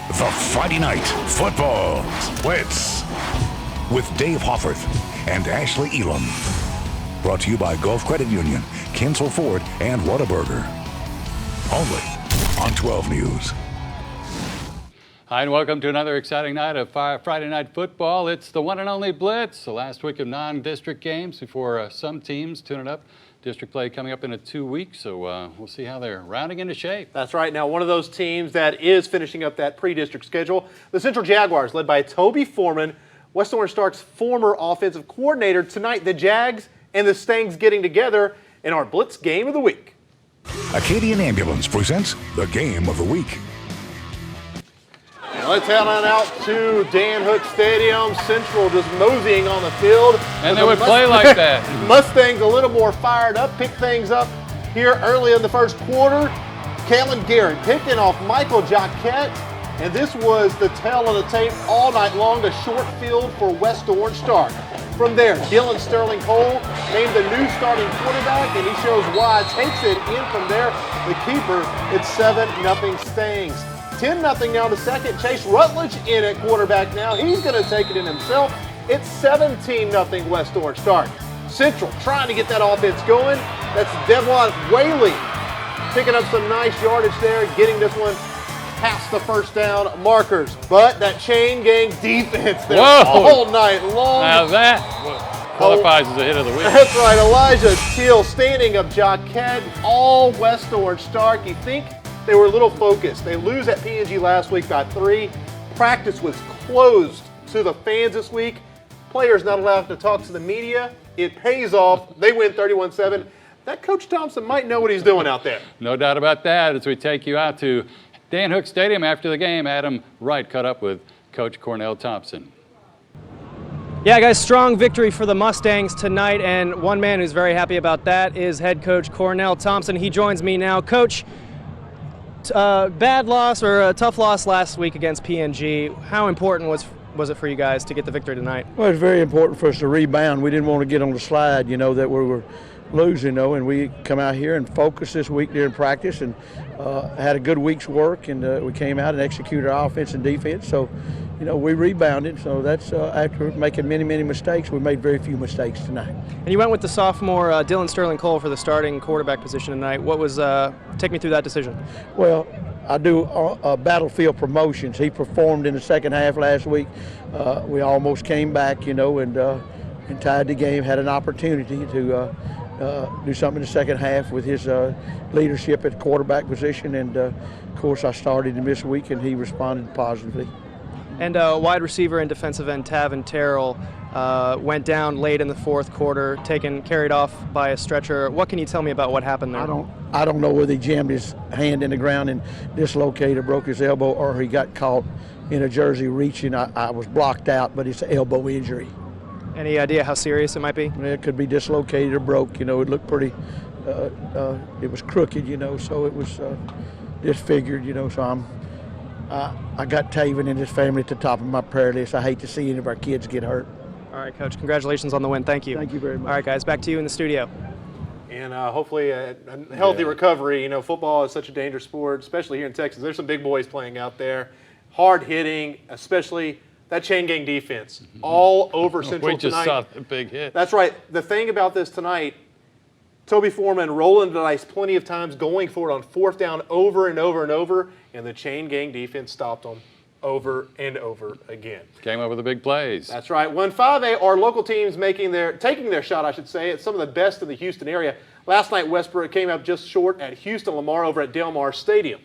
The Friday Night Football Blitz with Dave Hofferth and Ashley Elam. Brought to you by Gulf Credit Union, Kinsel Ford, and Whataburger. Only on 12 News. Hi, and welcome to another exciting night of Friday Night Football. It's the one and only Blitz, the last week of non-district games before some teams tune it up. District play coming up in 2 weeks, so we'll see how they're rounding into shape. That's right. Now, one of those teams that is finishing up that pre-district schedule, the Central Jaguars, led by Toby Foreman, West Orange Stark's former offensive coordinator. Tonight, the Jags and the Stangs getting together in our Blitz Game of the Week. Acadian Ambulance presents the Game of the Week. Let's head on out to Dan Hook Stadium. Central just moseying on the field. And they would play like that. Mustangs a little more fired up, pick things up here early in the first quarter. Kalen Garrett picking off Michael Jacquette. And this was the tale of the tape all night long, the short field for West Orange Stark. From there, Dylan Sterling Cole named the new starting quarterback, and he shows why. Takes it in from there. The keeper, it's 7-0 Stangs. 10-0 now to second. Chase Rutledge in at quarterback now. He's going to take it in himself. It's 17-0 West Orange Stark. Central trying to get that offense going. That's Devon Whaley picking up some nice yardage there, getting this one past the first down markers. But that chain gang defense there all night long. Now that qualifies as a hit of the week. That's right. Elijah Teal standing up Jacquette, all West Orange Stark. You think they were a little focused. They lose at PNG last week by 3. Practice was closed to the fans this week. Players not allowed to talk to the media. It pays off. They win 31-7. That Coach Thompson might know what he's doing out there. No doubt about that. As we take you out to Dan Hook Stadium after the game, Adam Wright caught up with Coach Cornell Thompson. Yeah, guys, strong victory for the Mustangs tonight, and one man who's very happy about that is head coach Cornell Thompson. He joins me now. Coach, bad loss or a tough loss last week against PNG. How important was it for you guys to get the victory tonight? Well, it's very important for us to rebound. We didn't want to get on the slide, that we were losing, and we come out here and focus this week during practice and had a good week's work, and we came out and executed our offense and defense. So, we rebounded. So that's after making many, many mistakes, we made very few mistakes tonight. And you went with the sophomore Dylan Sterling Cole for the starting quarterback position tonight. What was take me through that decision? Well, I do battlefield promotions. He performed in the second half last week. We almost came back, and tied the game. Had an opportunity to do something in the second half with his leadership at quarterback position. And of course, I started him this week, and he responded positively. And wide receiver and defensive end Tavin Terrell went down late in the fourth quarter, carried off by a stretcher. What can you tell me about what happened there? I don't know whether he jammed his hand in the ground and dislocated, broke his elbow, or he got caught in a jersey reaching. I was blocked out, but it's an elbow injury. Any idea how serious it might be? It could be dislocated or broke. It looked pretty. It was crooked, so it was disfigured. So I got Taven and his family at the top of my prayer list. I hate to see any of our kids get hurt. All right, Coach. Congratulations on the win. Thank you. Thank you very much. All right, guys. Back to you in the studio. And hopefully a healthy recovery. Football is such a dangerous sport, especially here in Texas. There's some big boys playing out there. Hard hitting, especially that chain gang defense. All over Central tonight. We just saw the big hit. That's right. The thing about this tonight, Toby Foreman rolling the dice plenty of times, going for it on fourth down over and over and over, and the chain gang defense stopped them over and over again. Came up with the big plays. That's right. 1-5A, our local teams taking their shot, I should say, at some of the best in the Houston area. Last night, Westbrook came up just short at Houston Lamar over at Del Mar Stadium.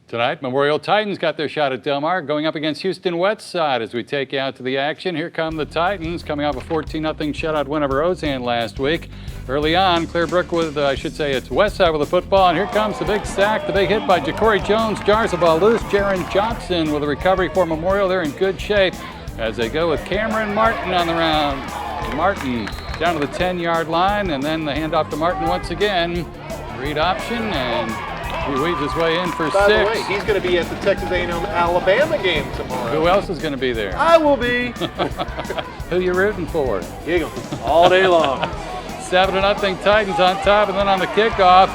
Tonight, Memorial Titans got their shot at Del Mar, going up against Houston Westside as we take you out to the action. Here come the Titans, coming off a 14-0 shutout win over Ozan last week. Early on, Clearbrook with, it's Westside with the football, and here comes the big sack, the big hit by Ja'Cory Jones, jars the ball loose. Jaron Johnson with a recovery for Memorial. They're in good shape as they go with Cameron Martin on the round. Martin down to the 10-yard line, and then the handoff to Martin once again. Read option, and he weaves his way in for 6. By the way, he's going to be at the Texas A&M Alabama game tomorrow. Who else is going to be there? I will be. Who you rooting for? Eagles all day long. 7-0 Titans on top, and then on the kickoff,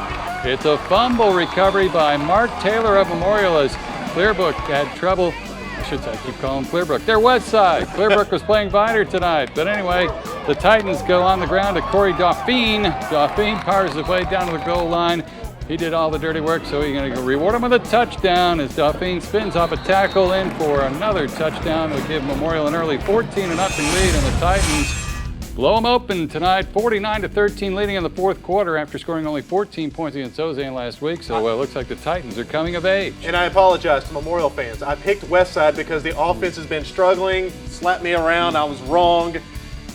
it's a fumble recovery by Mark Taylor of Memorial as Clearbrook had trouble. I should say, I keep calling Clearbrook. They're Westside. Clearbrook was playing Vider tonight. But anyway, the Titans go on the ground to Corey Dauphine. Dauphine powers his way down to the goal line. He did all the dirty work, so he's going to reward him with a touchdown as Dauphine spins off a tackle in for another touchdown. It'll give Memorial an early 14-0 lead, and the Titans blow them open tonight, 49-13, leading in the fourth quarter after scoring only 14 points against Ozane last week. So it looks like the Titans are coming of age. And I apologize to Memorial fans. I picked Westside because the offense has been struggling, slapped me around. I was wrong.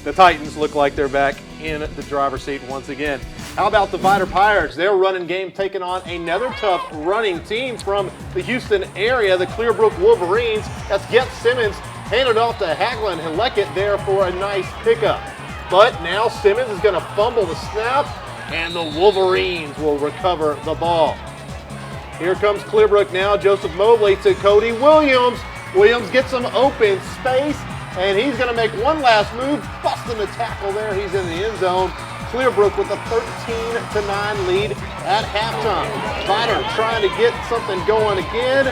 The Titans look like they're back in the driver's seat once again. How about the Vider Pirates? Their running game taking on another tough running team from the Houston area, the Clearbrook Wolverines. That's Get Simmons handed off to Hagler and Hleckett there for a nice pickup. But now Simmons is going to fumble the snap, and the Wolverines will recover the ball. Here comes Clearbrook now. Joseph Mobley to Cody Williams. Williams gets some open space, and he's going to make one last move, busting the tackle there. He's in the end zone. Clearbrook with a 13-9 lead at halftime. Vider trying to get something going again.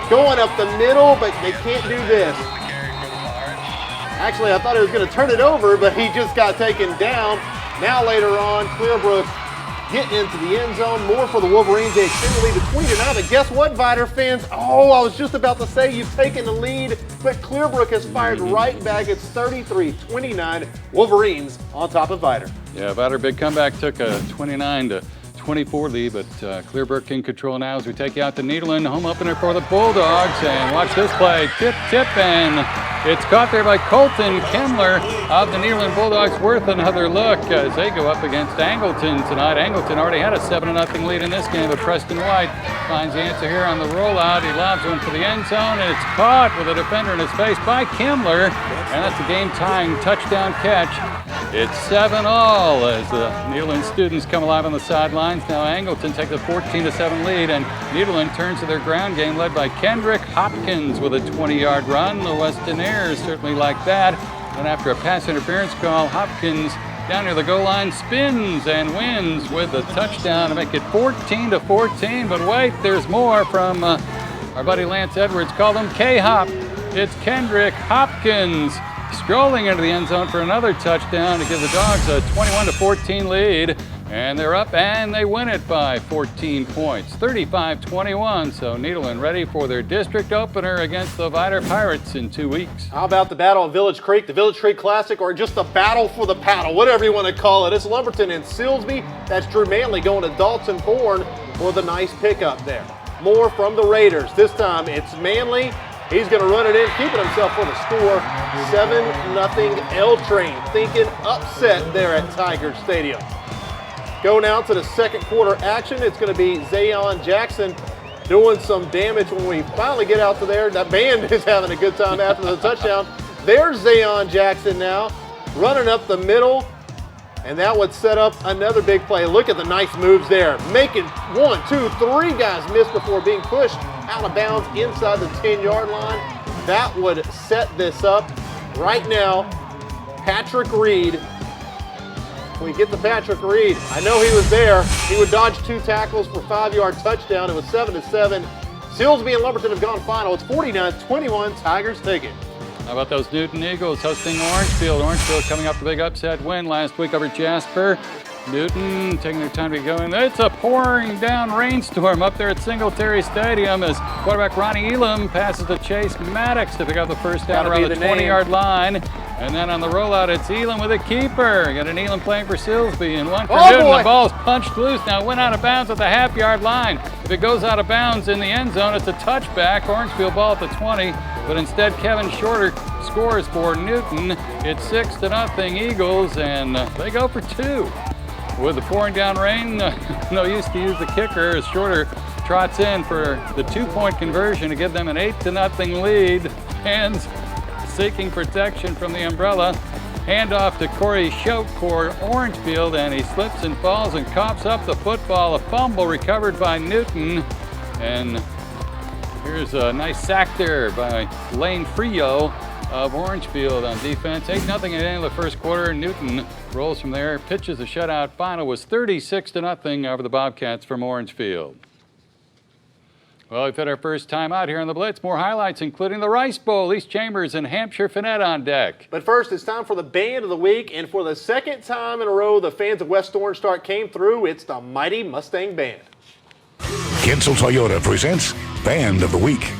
Going up the middle, but they can't do this. Actually, I thought he was going to turn it over, but he just got taken down. Now later on, Clearbrook getting into the end zone. More for the Wolverines. They extend the lead to 29. But guess what, Vider fans? Oh, I was just about to say you've taken the lead, but Clearbrook has fired right back. It's 33-29. Wolverines on top of Vider. Yeah, Vider big comeback, took a 29-24 lead, but Clearbrook in control now as we take you out to Nederland. Home opener for the Bulldogs, and watch this play. Tip, and it's caught there by Colton Kindler of the Nederland Bulldogs. Worth another look as they go up against Angleton tonight. Angleton already had a 7-0 lead in this game, but Preston White finds the answer here on the rollout. He lobs one for the end zone, and it's caught with a defender in his face by Kindler, and that's a game-tying touchdown catch. It's 7-all as the Nederland students come alive on the sidelines. Now Angleton takes a 14-7 lead, and Nederland turns to their ground game led by Kendrick Hopkins with a 20-yard run. The Westonaires certainly like that. And after a pass interference call, Hopkins down near the goal line spins and wins with a touchdown to make it 14-14. But wait, there's more from our buddy Lance Edwards. Called him K-Hop. It's Kendrick Hopkins strolling into the end zone for another touchdown to give the Dogs a 21-14 lead. And they're up and they win it by 14 points, 35-21. So Nederland ready for their district opener against the Vider Pirates in 2 weeks. How about the battle of Village Creek, the Village Creek Classic, or just the battle for the paddle, whatever you want to call it. It's Lumberton and Silsbee. That's Drew Manley going to Dalton Bourne for the nice pickup there. More from the Raiders. This time it's Manley. He's going to run it in, keeping himself for the score. 7-0 L-Train, thinking upset there at Tiger Stadium. Go now to the second quarter action. It's going to be Zayon Jackson doing some damage when we finally get out to there. That band is having a good time after the touchdown. There's Zayon Jackson now, running up the middle, and that would set up another big play. Look at the nice moves there. Making 1, 2, 3 guys miss before being pushed out of bounds inside the 10-yard line. That would set this up. Right now, Patrick Reed. We get to Patrick Reed. I know he was there. He would dodge 2 tackles for 5-yard touchdown. It was 7-7. Silsbee and Lumberton have gone final. It's 49-21. Tigers take it. How about those Newton Eagles hosting Orangefield? Orangefield coming up with a big upset win last week over Jasper. Newton taking their time to get going. It's a pouring down rainstorm up there at Singletary Stadium as quarterback Ronnie Elam passes to Chase Maddox to pick up the first down around the 20-yard line. And then on the rollout, it's Elam with a keeper. Got an Elam playing for Silsbee and one for Newton. Boy. The ball's punched loose. Now it went out of bounds at the half-yard line. If it goes out of bounds in the end zone, it's a touchback. Orangefield ball at the 20. But instead, Kevin Shorter scores for Newton. It's 6-0 Eagles, and they go for 2. With the pouring down rain, no use to use the kicker as Shorter trots in for the 2-point conversion to give them an 8-0 lead. Hands seeking protection from the umbrella. Handoff to Corey Schote for Orangefield, and he slips and falls and coughs up the football. A fumble recovered by Newton. And here's a nice sack there by Lane Frio of Orangefield on defense. 8-0 at the end of the first quarter. Newton rolls from there, pitches a shutout. Final was 36-0 over the Bobcats from Orangefield. Well, we've had our first time out here on the Blitz. More highlights, including the Rice Bowl, East Chambers, and Hampshire Finette on deck. But first, it's time for the Band of the Week, and for the second time in a row, the fans of West Orange Star came through. It's the Mighty Mustang Band. Kinsel Toyota presents Band of the Week.